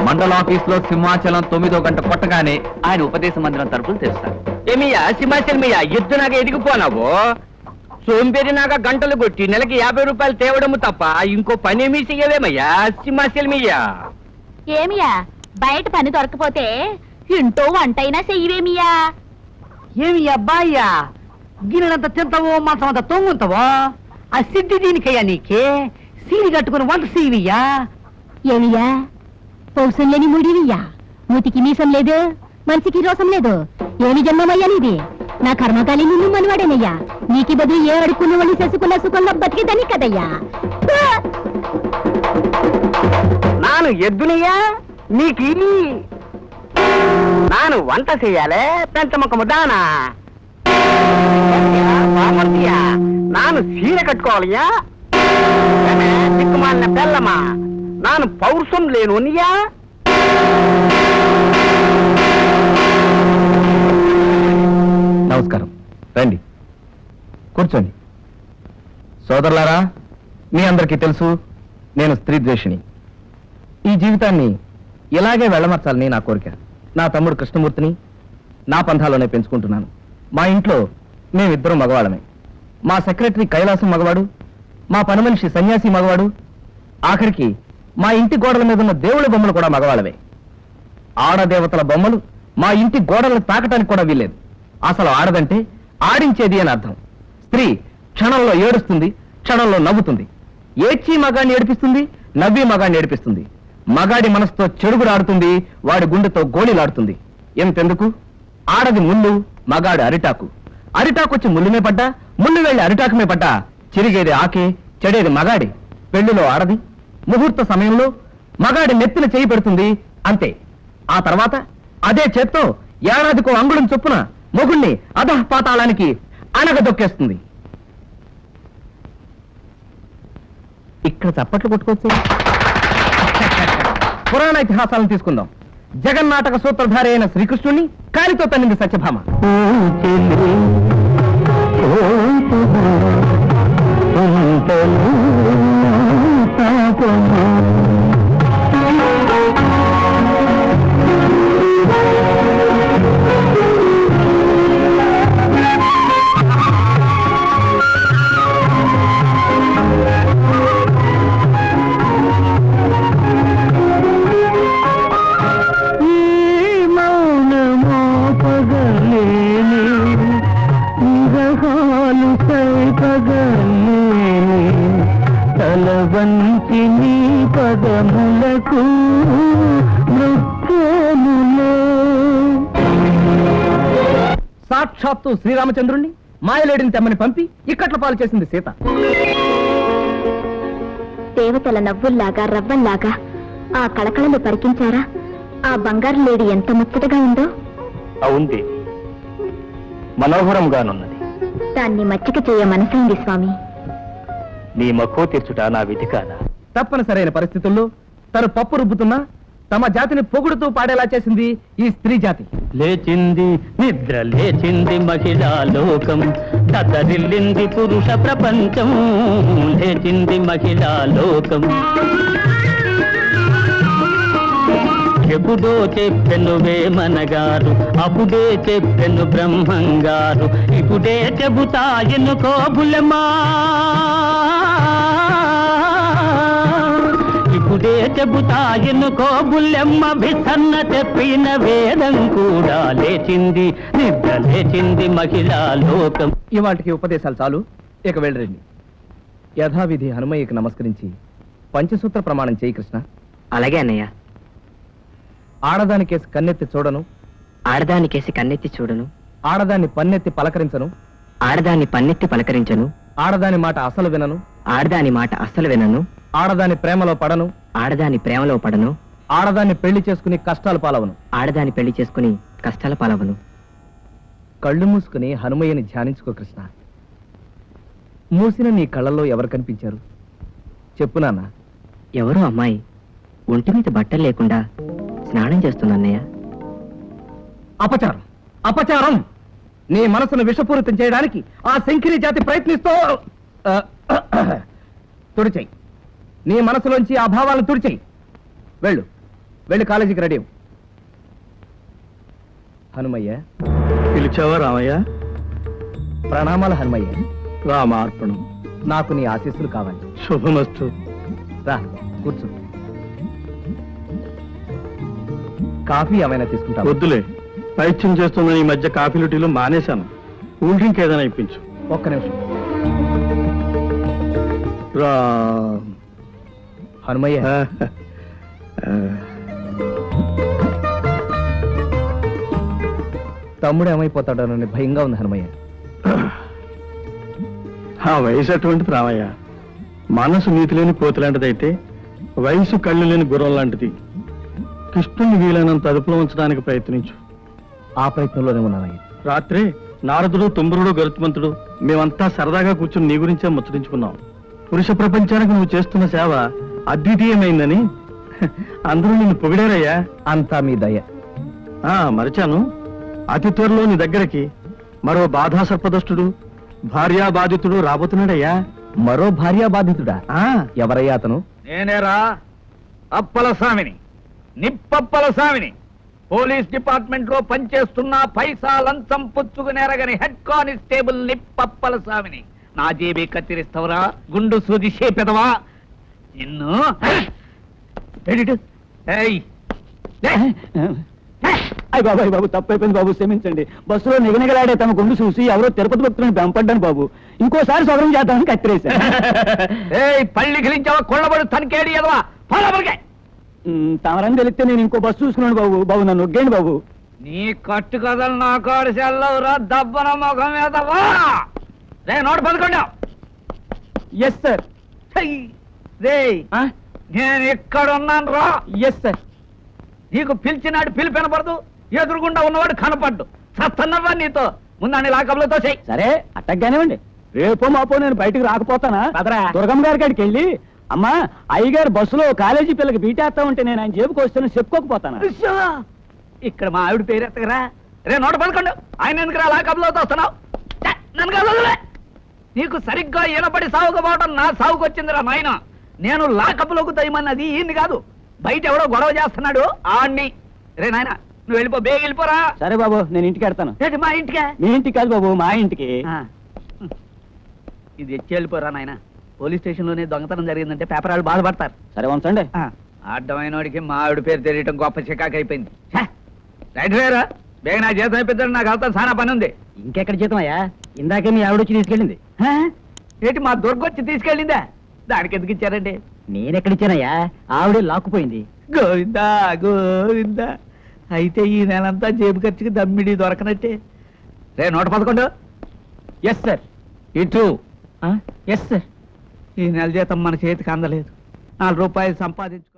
మండల ఆఫీస్ లో సింహాచలం 9వ గంట కొట్టగానే ఆయన ఉపదేశ మందిరం తలుపులు తెరుస్తారు. ఏమియా సింహాచలమియా ఎద్దు నాగా ఎదిగిపోనావు, సోంపేరినాగా గంటలు కొట్టి నెలకి 50 రూపాయలు తేవడము తప్ప ఇంకో పనేమీ చెయ్యవేమయ్యా సింహాచలమియా. ఏమియా బయట పని దొరకపోతే ఇంటో వంటైనా చెయ్యవేమియా? ఏమి అబ్బాయ్యా గిన్నెలంత తింటావో మాసం అంత తొంగుంటావో ఆ సిద్ధి దీనికయ్యా నీకే సీని కట్టుకుని వంట సీవియ్యా. ఏమియా పౌసం లేని ముడివియ్యా, మూతికి మీసం లేదు, మనిషికి రోసం లేదు. ఏమి జన్మమయ్యా నీది? నా కర్మకాలి నిన్ను మనవాడేనయ్యా. నీకి బదులు ఏ అడుక్కున్న వాళ్ళు చేసుకున్న సుఖంలో బతికేదని కదయ్యా. నాను ఎద్దునియా నీకి నాను వంట చెయ్యాలే పెంచముఖము దానా నాను సీర కట్టుకోవాలయ్యా. దిక్కుమాలిన బెల్లమా నాను పౌరుషం లేనునియా. నమస్కారం, రండి కూర్చోండి. సోదరులారా, మీ అందరికీ తెలుసు నేను స్త్రీ ద్వేషిని. ఈ జీవితాన్ని ఇలాగే వెళ్ళమర్చాలని నా కోరిక. నా తమ్ముడు కృష్ణమూర్తిని నా పంథాలోనే పెంచుకుంటున్నాను. మా ఇంట్లో మేమిద్దరం మగవాళ్ళమే. మా సెక్రటరీ కైలాసం మగవాడు, మా పని మనిషి సన్యాసి మగవాడు, ఆఖరికి మా ఇంటి గోడల మీద ఉన్న దేవుళ్ళ బొమ్మలు కూడా మగవాళ్ళవే. ఆడదేవతల బొమ్మలు మా ఇంటి గోడలను తాకటానికి కూడా వీల్లేదు. అసలు ఆడదంటే ఆడించేది అని అర్థం. స్త్రీ క్షణంలో ఏడుస్తుంది, క్షణంలో నవ్వుతుంది. ఏడ్చి మగాడిని ఏడిపిస్తుంది, నవ్వి మగాడిని ఏడిపిస్తుంది. మగాడి మనసుతో చెడుగులాడుతుంది, వాడి గుండెతో గోళీలాడుతుంది. ఎంతెందుకు, ఆడది ముళ్ళు, మగాడు అరిటాకు. అరిటాకొచ్చి ముళ్ళుమే పడ్డా, ముళ్ళు వెళ్ళి అరిటాకుమే పడ్డా చిరిగేది ఆకే, చెడేది మగాడి. పెళ్లిలో ఆడది ముహూర్త సమయంలో మగాడి నెత్తిన చేయి పెడుతుంది, అంతే. ఆ తర్వాత అదే చేత్తో ఏడాదికో అంగుళం చొప్పున మొగుణ్ణి అధః పాతాళానికి అణగదొక్కేస్తుంది. ఇక్కడ చప్పట్లు కొట్టుకోవచ్చు. పురాణ ఇతిహాసాలను తీసుకుందాం. జగన్నాటక సూత్రధారి అయిన శ్రీకృష్ణుణ్ణి కాలితో తన్నింది సత్యభామ. తలవంచి నీ పదములకు సాక్షాత్తు శ్రీరామచంద్రుణ్ణి మాయలేడిని తెమ్మని పంపి ఇక్కట్ల పాలు చేసింది సీత. దేవతల నవ్వుల్లాగా రవ్వల్లాగా ఆ కళకళలు పరికించారా? ఆ బంగారు లేడి ఎంత ముచ్చటగా ఉందో. అవుంది, మనోహరంగానున్నది. దాన్ని మచ్చిక చేయ మనసైంది స్వామి. నీ మక్కువ తీర్చుట నా విధి కాదా? తప్పనిసరైన పరిస్థితుల్లో తను పప్పు రుబ్బుతున్నా తమ జాతిని పొగుడుతూ పాడేలా చేసింది ఈ స్త్రీ జాతి. లేచింది నిద్ర లేచింది మహిళా లోకం, దద్దరిల్లింది పురుష ప్రపంచం. లేచింది మహిళా లోకం. ఎప్పుడో చెప్పెను వేమనగారు, అప్పుడే చెప్పెను బ్రహ్మంగారు, ఇప్పుడే చెబుతా ఎన్నుకో బులమా. ఇప్పుడే చెబుతా ఎన్నుకో బుల్లెమ్మ. విసన్న చెప్పిన వేదం కూడా లేచింది, నిద్ర లేచింది మహిళా లోకం. ఇవాటికి ఉపదేశాలు చాలు, ఇక వెళ్ళరండి. యథావిధి హనుమయ్యకి నమస్కరించి పంచసూత్ర ప్రమాణం చేయి కృష్ణ. అలాగే అన్నయ్య. ఆడదాని కేసి కన్నెత్తి చూడను, ఆడదాని కేసి కన్నెత్తి చూడను, ఆడదాన్ని పన్నెత్తి పలకరించను, ఆడదాన్ని పన్నెత్తి పలకరించను, ఆడదాని మాట అసలు వినను, ఆడదాని మాట అస్సలు వినను, ఆడదాని ప్రేమలో పడను, ఆడదాని ప్రేమలో పడను, ఆడదాన్ని పెళ్లి చేసుకుని కష్టాలు పాలవను, ఆడదాని పెళ్లి చేసుకుని కష్టాల పాలవను. కళ్ళు మూసుకుని హనుమయ్యని ధ్యానించుకో కృష్ణ. మూసిన నీ కళ్ళల్లో ఎవరు కనిపించారు చెప్పు నాన్న. ఎవరో అమ్మాయి ఒంటి మీద బట్టలు లేకుండా స్నానం చేస్తుందన్నయ్య. అపచారం, అపచారం! నీ మనసును విషపూరితం చేయడానికి ఆ శంకిరి జాతి ప్రయత్నిస్తూ తుడిచేయి. నీ మనసులోంచి ఆ భావాలను తుడిచేయి. వెళ్ళు, వెళ్ళి కాలేజీకి రెడీ అవ్వు. హనుమయ్య, పిలిచావా రామయ్య? ప్రణామాలు హనుమయ్య. రామార్పణం. నాకు నీ ఆశీస్సులు కావాలి. శుభమస్తు. రా కూర్చో. కాఫీ ఏమైనా తీసుకుంటావా? వద్దులే, పైత్యం చేస్తున్న ఈ మధ్య కాఫీలు టీలు మానేశాను. కూల్ డ్రింక్ ఏదైనా ఇప్పించు. ఒక్క నిమిషం. రా హనుమయ్య, తమ్ముడు ఏమైపోతాడోనని భయంగా ఉంది హనుమయ్య. ఆ వయసు అటువంటిది రామయ్య. మనసు నీతి లేని కోతి లాంటిదైతే వయసు కళ్ళు లేని గుర్రం లాంటిది. కృష్ణుని వీలైనంత అదుపులో ఉంచడానికి ప్రయత్నించు. ఆ ప్రయత్నంలోనే ఉన్నానయ్య. రాత్రి నారదుడు, తుమ్మురుడు, గరుత్మంతుడు మేమంతా సరదాగా కూర్చుని నీ గురించే ముచ్చరించుకున్నాం. పురుష ప్రపంచానికి నువ్వు చేస్తున్న సేవ అద్వితీయమైందని అందరూ నిన్ను పొగిడారయ్యా. అంతా మీ దయ. మరిచాను, అతి త్వరలో నీ దగ్గరికి మరో బాధా సర్పదష్టుడు, భార్యా బాధితుడు రాబోతున్నాడయ్యా. మరో భార్యా బాధితుడా? ఆ, ఎవరయ్యా అతను? నేనేరా అప్పల స్వామిని, నిప్పప్పల స్వామిని. పోలీస్ డిపార్ట్మెంట్ లో పనిచేస్తున్న పైసా లంచం పుచ్చుకునేరగని హెడ్ కానిస్టేబుల్ నిప్పప్పల స్వామిని. నా జేబీ కత్తిరిస్తావురా గుండు సూది చేపెదవా నిన్ను? ఏడిటు? ఏయ్, లే. అయ్య బాబాయ్ బాబు, తప్పైపోయింది బాబు, క్షమించండి. బస్సులో నిగనిగలాడే తమ గుండు చూసి ఎవరో తిరుపతి భక్తులను బెంపడ్డాను బాబు. ఇంకోసారి సౌకర్యం చేద్దామని కత్తిరేశాను. ఏయ్, పళ్ళి గిలించావా? కొళ్ళబడు తనకేడి ఎదవా? పోలబడికే. తమరని తెలిస్తే నేను ఇంకో బస్సు చూసుకున్నాను బాబు. బాబు నన్ను ఒగ్గేయండి బాబు. నీ కట్టు కథలు నా కాడు సెల్లవురా దబ్బన ముఖం మీదవా. రే నోటు పదకొండా. Yes sir. రే నేను ఇక్కడున్నాను రా. Yes sir. నీకు పిలిచినాడు పిలిపి వినపడదు, ఎదురుగుండా ఉన్నవాడు కనపడ్డు. సత్తన్నవా నీతో ముందని లాకబులతో చెయ్యి. సరే అట్టగ్గానేవ్వండి. రేపో మాపో నేను బయటకు రాకపోతానా? దుర్గమ్మ గారి కాడికి వెళ్ళి, అమ్మా అయ్యగారు బస్సులో కాలేజీ పిల్లకి బీటేస్తా ఉంటే నేను ఆయన జేబుకి వస్తాను చెప్పుకోకపోతానా? ఇక్కడ మా ఆవిడ పేరు ఎత్తగరా. రే నోట పదకొండు. ఆయన ఎందుకురా లాకబులతో వస్తున్నావు? నన్ను కాదు వదిలే. నీకు సరిగ్గా ఈనపడి సాగుకపోవడం నా సాగుకు వచ్చిందిరా నాయన. నేను లాకబులోకి దయమన్నది ఈయన్ని కాదు, బయట ఎవడో గొడవ చేస్తున్నాడు ఆడిని. రే నాయన నువ్వు వెళ్ళిపో, బేగ వెళ్ళిపోరా. సరే బాబు, నేను ఇంటికి వెళ్తాను. ఏంటి మా ఇంటికే? మీ ఇంటికి కాదు బాబు, మా ఇంటికి. ఇది ఎచ్చి వెళ్ళిపోరా నాయన. పోలీస్ స్టేషన్ లోనే దొంగతనం జరిగిందంటే పేపర్ వాళ్ళు బాధపడతారు. సరే ఉంచండి. అడ్డమైన వాడికి మా ఆవిడ పేరు తెలియటం గొప్ప చికాకు అయిపోయింది. రైట్ వేరా, బేగ నా జీతం అయిపోతాడు. నాకు అవుతా చాలా పని ఉంది. ఇంకెక్కడ జీతం అయ్యా? ఇందాకే మీ ఆవిడ వచ్చి తీసుకెళ్ళింది. ఏంటి మా దొరకొచ్చి తీసుకెళ్ళిందా? దానికి ఎందుకు ఇచ్చారండి? నేనెక్కడిచ్చానయ్యా? ఆవిడే లాక్కుపోయింది. గోవిందా గోవిందా. అయితే ఈ నెలంతా జేబు ఖర్చుకి దమ్మిడి దొరకనట్టే. రే నోట పదకొండు. Yes sir. ఇటు. Yes sir. ఈ నెల జీతం మన చేతికి అందలేదు. 4 రూపాయలు సంపాదించు